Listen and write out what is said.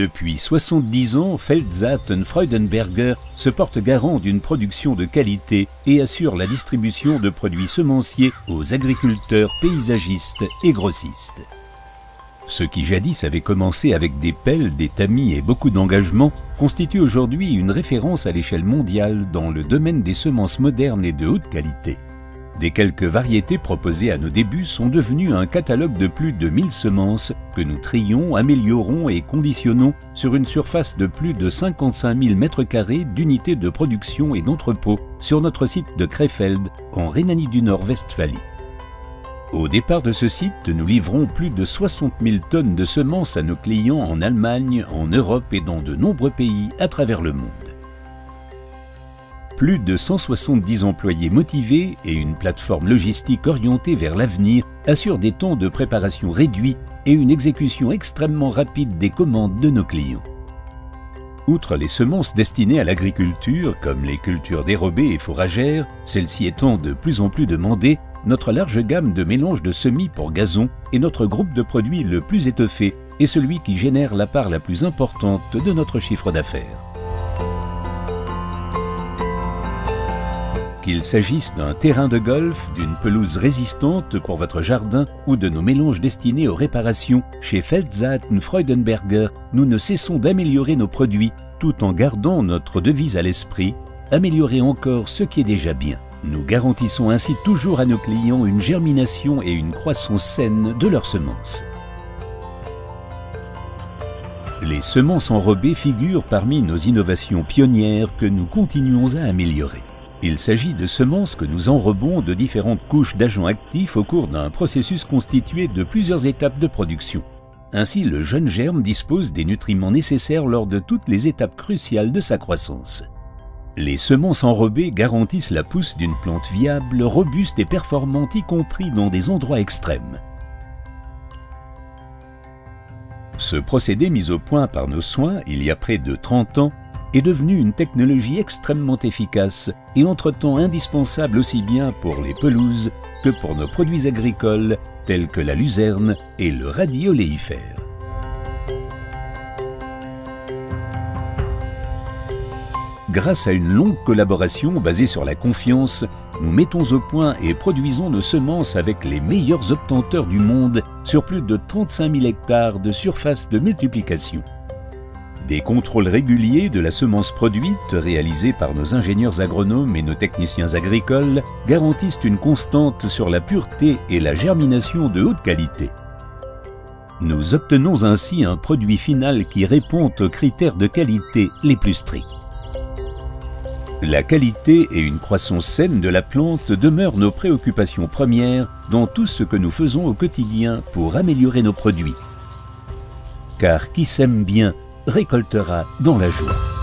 Depuis 70 ans, Feldsaat Freudenberger se porte garant d'une production de qualité et assure la distribution de produits semenciers aux agriculteurs, paysagistes et grossistes. Ce qui jadis avait commencé avec des pelles, des tamis et beaucoup d'engagement constitue aujourd'hui une référence à l'échelle mondiale dans le domaine des semences modernes et de haute qualité. Des quelques variétés proposées à nos débuts sont devenues un catalogue de plus de 1000 semences que nous trions, améliorons et conditionnons sur une surface de plus de 55 000 m² d'unités de production et d'entrepôt sur notre site de Krefeld, en Rhénanie du Nord-Westphalie. Au départ de ce site, nous livrons plus de 60 000 tonnes de semences à nos clients en Allemagne, en Europe et dans de nombreux pays à travers le monde. Plus de 170 employés motivés et une plateforme logistique orientée vers l'avenir assurent des temps de préparation réduits et une exécution extrêmement rapide des commandes de nos clients. Outre les semences destinées à l'agriculture, comme les cultures dérobées et fourragères, celles-ci étant de plus en plus demandées, notre large gamme de mélanges de semis pour gazon est notre groupe de produits le plus étoffé et celui qui génère la part la plus importante de notre chiffre d'affaires. Qu'il s'agisse d'un terrain de golf, d'une pelouse résistante pour votre jardin ou de nos mélanges destinés aux réparations, chez Feldsaat Freudenberger, nous ne cessons d'améliorer nos produits tout en gardant notre devise à l'esprit, améliorer encore ce qui est déjà bien. Nous garantissons ainsi toujours à nos clients une germination et une croissance saine de leurs semences. Les semences enrobées figurent parmi nos innovations pionnières que nous continuons à améliorer. Il s'agit de semences que nous enrobons de différentes couches d'agents actifs au cours d'un processus constitué de plusieurs étapes de production. Ainsi, le jeune germe dispose des nutriments nécessaires lors de toutes les étapes cruciales de sa croissance. Les semences enrobées garantissent la pousse d'une plante viable, robuste et performante, y compris dans des endroits extrêmes. Ce procédé mis au point par nos soins il y a près de 30 ans est devenu une technologie extrêmement efficace et entre-temps indispensable aussi bien pour les pelouses que pour nos produits agricoles tels que la luzerne et le radis oléifère. Grâce à une longue collaboration basée sur la confiance, nous mettons au point et produisons nos semences avec les meilleurs obtenteurs du monde sur plus de 35 000 hectares de surface de multiplication. Des contrôles réguliers de la semence produite, réalisés par nos ingénieurs agronomes et nos techniciens agricoles, garantissent une constante sur la pureté et la germination de haute qualité. Nous obtenons ainsi un produit final qui répond aux critères de qualité les plus stricts. La qualité et une croissance saine de la plante demeurent nos préoccupations premières dans tout ce que nous faisons au quotidien pour améliorer nos produits. Car qui sème bien récoltera dans la joie.